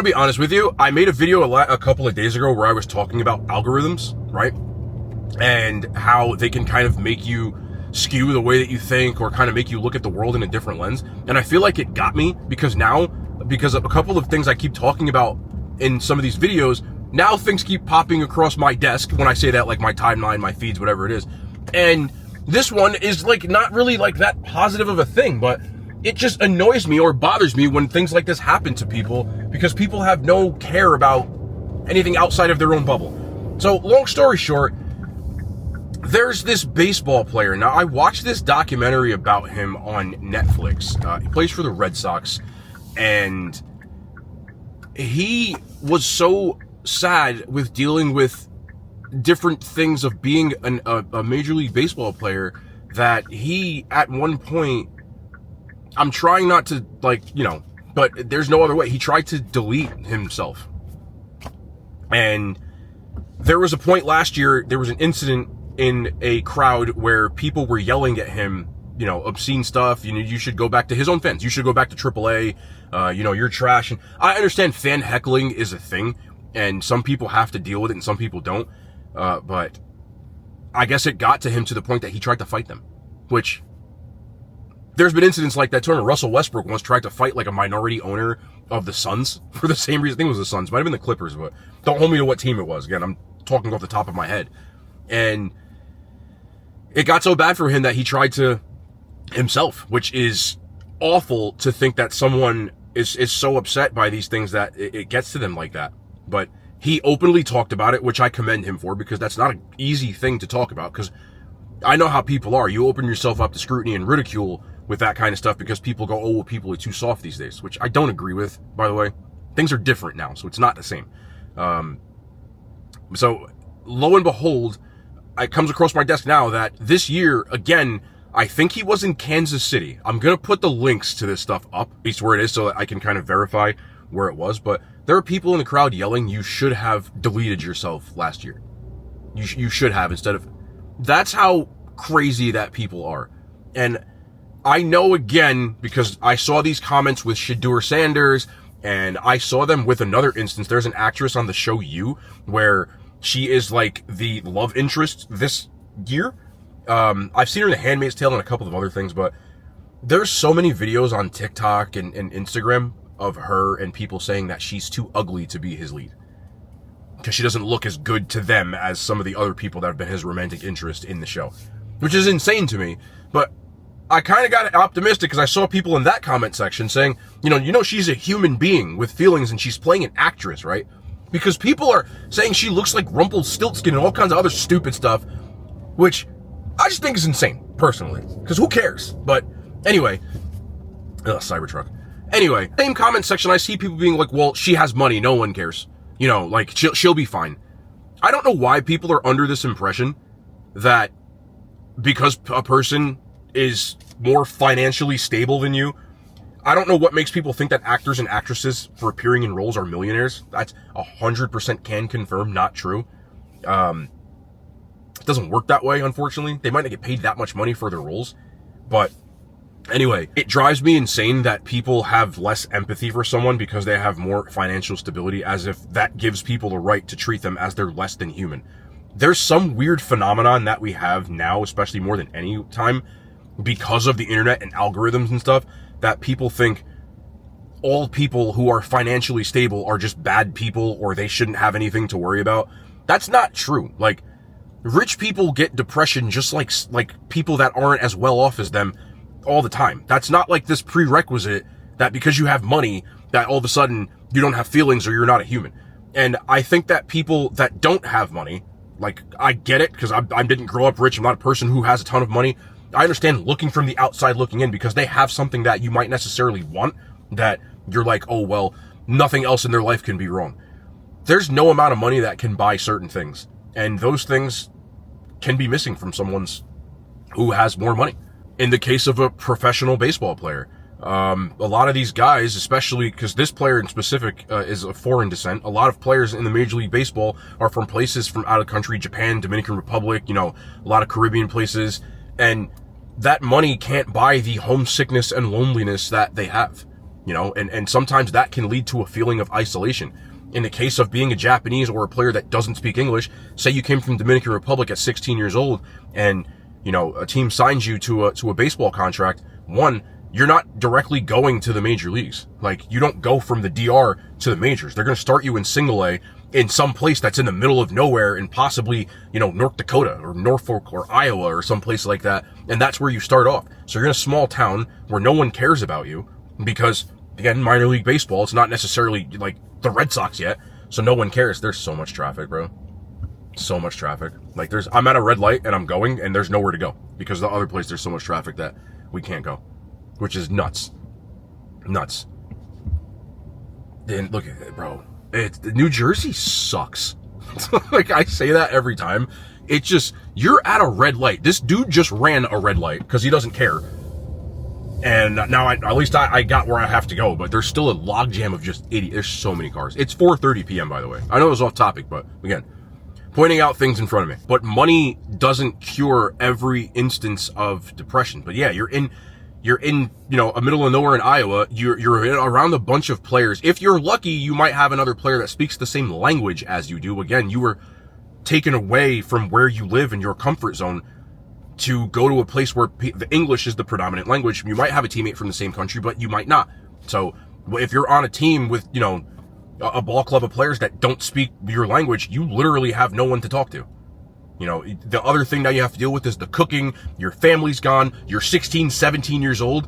to be honest with you. I made a video a couple of days ago where I was talking about algorithms, right? And how they can kind of make you skew the way that you think or kind of make you look at the world in a different lens. And I feel like it got me because of a couple of things I keep talking about in some of these videos, now things keep popping across my desk when I say that, like my timeline, my feeds, whatever it is. And this one is like not really like that positive of a thing, but it just annoys me or bothers me when things like this happen to people because people have no care about anything outside of their own bubble. So long story short, there's this baseball player. Now, I watched this documentary about him on Netflix. He plays for the Red Sox, and he was so sad with dealing with different things of being a Major League Baseball player that he, at one point, I'm trying not to, but there's no other way. He tried to delete himself. And there was a point last year, there was an incident in a crowd where people were yelling at him, obscene stuff. You should go back to his own fans. You should go back to AAA. You're trash. And I understand fan heckling is a thing, and some people have to deal with it and some people don't. But I guess it got to him to the point that he tried to fight them, which there's been incidents like that too. Russell Westbrook once tried to fight like a minority owner of the Suns for the same reason. I think it was the Suns. Might have been the Clippers, but don't hold me to what team it was. Again, I'm talking off the top of my head. And it got so bad for him that he tried to himself, which is awful to think that someone is so upset by these things that it gets to them like that. But he openly talked about it, which I commend him for, because that's not an easy thing to talk about, because I know how people are. You open yourself up to scrutiny and ridicule with that kind of stuff because people go, oh, well, people are too soft these days, which I don't agree with, by the way. Things are different now, so it's not the same. So lo and behold, it comes across my desk now that this year, again, I think he was in Kansas City. I'm going to put the links to this stuff up, at least where it is, so that I can kind of verify where it was. But there are people in the crowd yelling, you should have deleted yourself last year. You should have, instead of... That's how crazy that people are. And I know, again, because I saw these comments with Shedeur Sanders, and I saw them with another instance. There's an actress on the show You, where she is like the love interest this year. I've seen her in The Handmaid's Tale and a couple of other things, but there's so many videos on TikTok and Instagram of her and people saying that she's too ugly to be his lead, because she doesn't look as good to them as some of the other people that have been his romantic interest in the show, which is insane to me. But I kind of got optimistic because I saw people in that comment section saying, she's a human being with feelings and she's playing an actress, right? Because people are saying she looks like Rumpelstiltskin and all kinds of other stupid stuff, which I just think is insane, personally, because who cares? But anyway, Cybertruck. Anyway, same comment section, I see people being like, well, she has money, no one cares. She'll be fine. I don't know why people are under this impression that because a person is more financially stable than you, I don't know what makes people think that actors and actresses for appearing in roles are millionaires. That's 100% can confirm not true. It doesn't work that way, unfortunately. They might not get paid that much money for their roles. But anyway, it drives me insane that people have less empathy for someone because they have more financial stability, as if that gives people the right to treat them as they're less than human. There's some weird phenomenon that we have now, especially more than any time, because of the internet and algorithms and stuff, that people think all people who are financially stable are just bad people or they shouldn't have anything to worry about. That's not true. Like, rich people get depression just like people that aren't as well off as them all the time. That's not like this prerequisite that because you have money that all of a sudden you don't have feelings or you're not a human. And I think that people that don't have money, like, I get it because I didn't grow up rich. I'm not a person who has a ton of money. I understand looking from the outside looking in because they have something that you might necessarily want that you're like, oh, well, nothing else in their life can be wrong. There's no amount of money that can buy certain things. And those things can be missing from someone who has more money. In the case of a professional baseball player, a lot of these guys, especially because this player in specific is of foreign descent, a lot of players in the Major League Baseball are from places from out of country, Japan, Dominican Republic, a lot of Caribbean places. And that money can't buy the homesickness and loneliness that they have. and sometimes that can lead to a feeling of isolation. In the case of being a Japanese or a player that doesn't speak English, say you came from Dominican Republic at 16 years old and, a team signs you to a baseball contract. One, you're not directly going to the major leagues. Like, you don't go from the DR to the majors. They're going to start you in single A in some place that's in the middle of nowhere and possibly, North Dakota or Norfolk or Iowa or someplace like that. And that's where you start off. So you're in a small town where no one cares about you because, again, minor league baseball, it's not necessarily like the Red Sox yet, so no one cares. There's so much traffic, bro. So much traffic. Like, I'm at a red light and I'm going and there's nowhere to go because the other place there's so much traffic that we can't go, which is nuts. Then look at it, bro. New Jersey sucks. Like, I say that every time. It's just, you're at a red light. This dude just ran a red light because he doesn't care. And now at least I got where I have to go, but there's still a logjam of just idiots. There's so many cars. It's 4:30 p.m. by the way. I know it was off topic, but again, pointing out things in front of me. But money doesn't cure every instance of depression. But yeah, you're in a middle of nowhere in Iowa. You're around a bunch of players. If you're lucky, you might have another player that speaks the same language as you do. Again, you were taken away from where you live in your comfort zone to go to a place where the English is the predominant language. You might have a teammate from the same country, but you might not. So if you're on a team with, a ball club of players that don't speak your language, you literally have no one to talk to. The other thing that you have to deal with is the cooking. Your family's gone. You're 16, 17 years old,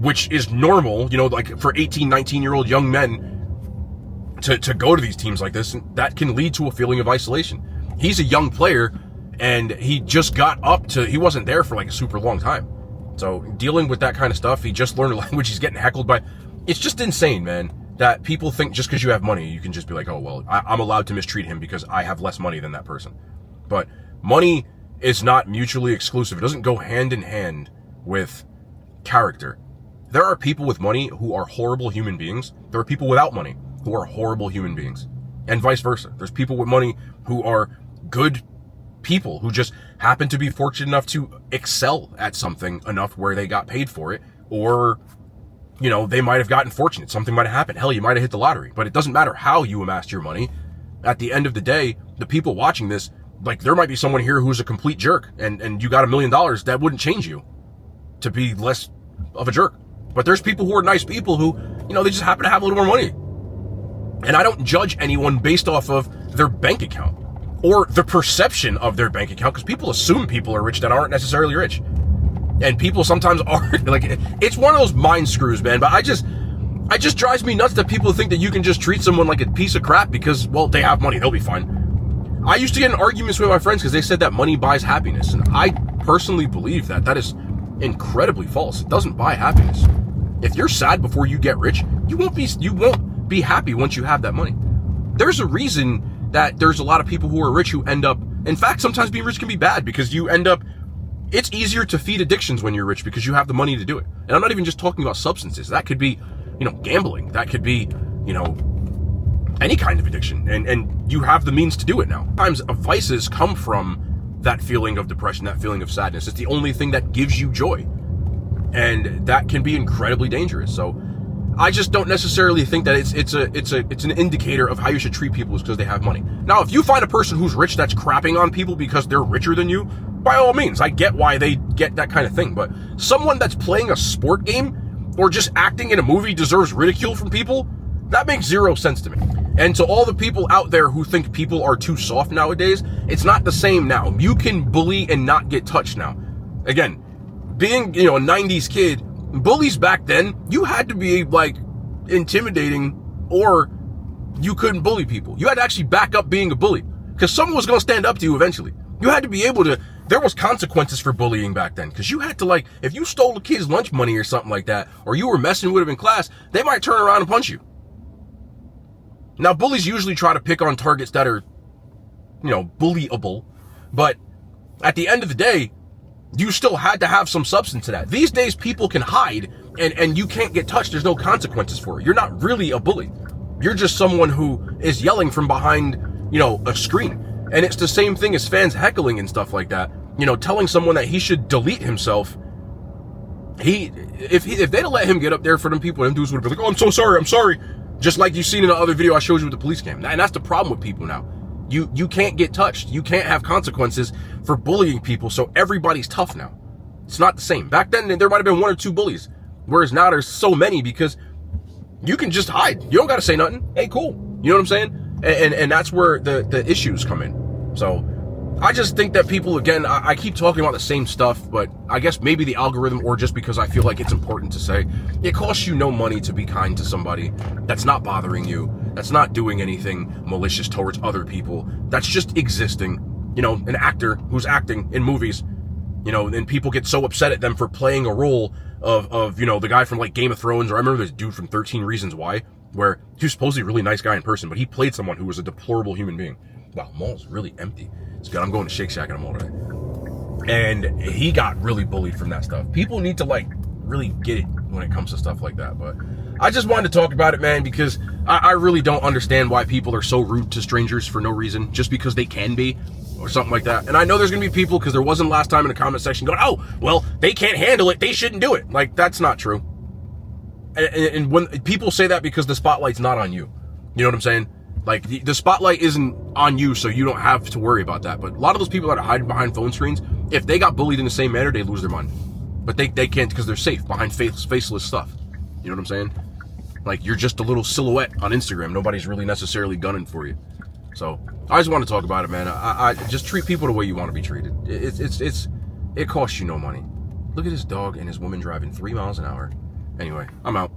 which is normal, like for 18, 19-year-old young men to go to these teams like this. And that can lead to a feeling of isolation. He's a young player, and he just got he wasn't there for like a super long time. So dealing with that kind of stuff, he just learned a language, he's getting heckled by, it's just insane, man, that people think just because you have money, you can just be like, oh, well, I'm allowed to mistreat him because I have less money than that person. But money is not mutually exclusive. It doesn't go hand in hand with character. There are people with money who are horrible human beings. There are people without money who are horrible human beings, and vice versa. There's people with money who are good people who just happen to be fortunate enough to excel at something enough where they got paid for it, or, they might have gotten fortunate. Something might have happened. Hell, you might have hit the lottery, but it doesn't matter how you amassed your money. At the end of the day, the people watching this, like, there might be someone here who's a complete jerk and you got $1 million. That wouldn't change you to be less of a jerk. But there's people who are nice people who, they just happen to have a little more money. And I don't judge anyone based off of their bank account or the perception of their bank account, because people assume people are rich that aren't necessarily rich. And people sometimes aren't. Like, it's one of those mind screws, man. But it just drives me nuts that people think that you can just treat someone like a piece of crap because, well, they have money, they'll be fine. I used to get in arguments with my friends because they said that money buys happiness. And I personally believe that is incredibly false. It doesn't buy happiness. If you're sad before you get rich, you won't be happy once you have that money. There's a reason that there's a lot of people who are rich who end up, in fact, sometimes being rich can be bad because you end up, it's easier to feed addictions when you're rich because you have the money to do it. And I'm not even just talking about substances. That could be, gambling. That could be, any kind of addiction. And you have the means to do it now. Sometimes vices come from that feeling of depression, that feeling of sadness. It's the only thing that gives you joy. And that can be incredibly dangerous. So I just don't necessarily think that it's an indicator of how you should treat people is because they have money. Now, if you find a person who's rich that's crapping on people because they're richer than you, by all means, I get why they get that kind of thing. But someone that's playing a sport game or just acting in a movie deserves ridicule from people? That makes zero sense to me. And to all the people out there who think people are too soft nowadays, it's not the same now. You can bully and not get touched now. Again, being, a 90s kid, bullies back then, you had to be like intimidating or you couldn't bully people. You had to actually back up being a bully because someone was going to stand up to you eventually. You had to be able to, there was consequences for bullying back then because you had to, like, if you stole a kid's lunch money or something like that, or you were messing with him in class, they might turn around and punch you. Now, bullies usually try to pick on targets that are, bullyable, but at the end of the day, you still had to have some substance to that. These days, people can hide and you can't get touched. There's no consequences for it. You're not really a bully. You're just someone who is yelling from behind, a screen. And it's the same thing as fans heckling and stuff like that. Telling someone that he should delete himself if they'd have let him get up there for them people, them dudes would have been like, oh, I'm sorry. Just like you've seen in the other video I showed you with the police cam. And that's the problem with people now. You can't get touched. You can't have consequences for bullying people, so everybody's tough now. It's not the same. Back then, there might have been 1 or 2 bullies, whereas now there's so many because you can just hide. You don't got to say nothing. Hey, cool. You know what I'm saying? And that's where the issues come in. So I just think that people, again, I keep talking about the same stuff, but I guess maybe the algorithm, or just because I feel like it's important to say, it costs you no money to be kind to somebody that's not bothering you, that's not doing anything malicious towards other people, that's just existing. You know, an actor who's acting in movies, you know, and people get so upset at them for playing a role of you know, the guy from like Game of Thrones, or I remember this dude from 13 Reasons Why, where he was supposedly a really nice guy in person, but he played someone who was a deplorable human being. Wow, mall's really empty. It's good. I'm going to Shake Shack in a mall today. And he got really bullied from that stuff. People need to like really get it when it comes to stuff like that. But I just wanted to talk about it, man, because I really don't understand why people are so rude to strangers for no reason, just because they can be, or something like that. And I know there's going to be people, because there wasn't last time in the comment section, going, oh, well, they can't handle it, they shouldn't do it. Like, that's not true. And when people say that, because the spotlight's not on you. You know what I'm saying? Like, the spotlight isn't on you, so you don't have to worry about that. But a lot of those people that are hiding behind phone screens, if they got bullied in the same manner, they lose their mind. But they can't, because they're safe behind faceless stuff. You know what I'm saying? Like, you're just a little silhouette on Instagram. Nobody's really necessarily gunning for you. So I just want to talk about it, man. I just treat people the way you want to be treated. It costs you no money. Look at this dog and his woman driving 3 miles an hour. Anyway, I'm out.